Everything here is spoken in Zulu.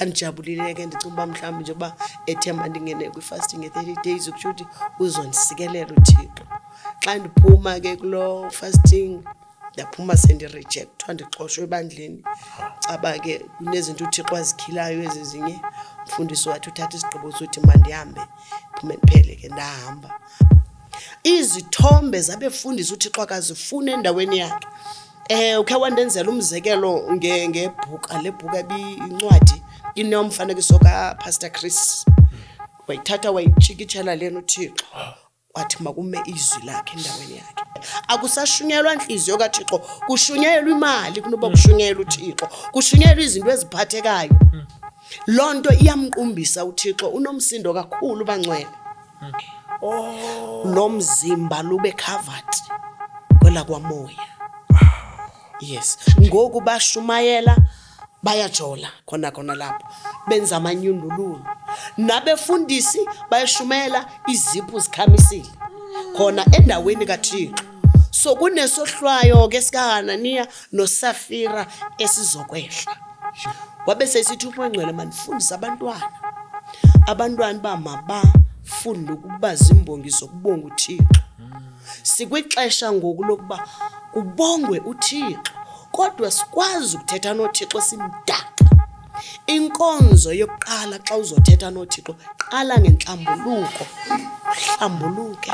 Ndandijabulile ke ndicinga uba mhlawumbi nje uba ethemba ndingene kwi-fasting nge-30 days ukutsho ukuthi uzondisikelela uThixo. Xa ndiphuma ke kulo fasting ndaphuma sendirejectwa ndixoshwe ebandleni. Caba ke kunezinto uThixo azikhilayo ezinye. Umfundisi wathi uthatha isigqibo sokuthi mandihambe phume ndiphele ke ndahamba. Izithombe zabefundisa uThixo akazifuna endaweni yakhe. Ukhe wandenzela umzekelo ngebhuka le bhuka ebiyincwadi inomfanekiso kaPastor Chris. Wayithatha wayitshikitshela lena uThixo wathi makume izwi lakhe endaweni yakhe. Akusashunyelwa inhliziyo kaThixo, kushunyelwa imali kunoba kushunyelwa uThixo, kushunyelwa izinto eziphathekayo. Lonto iyamqumbisa uThixo, unomsindo kakhulu bangcwele. Nomzimba lube covered kwela kwamoya. Yes, ngoku bashumayela bayajola khona lapho benza amanyundululu. Nabefundisi bayashumela iziphu zikhamisile khona endaweni kaThixo. So kunesohlwayo ke sikaHananiya noSafira esizokwehla. Wabe sesithi uMngcwele manifundise abantwana bamabafunda ukuba zimbongi zokubonga uThixo. Sikwixesha ngoku lokuba kubongwe uThixo, kodwa sikwazi ukuthetha noThixo simdaka. Inkonzo yokuqala xa uzothetha noThixo qala ngenhlambuluko, uhlambuluke.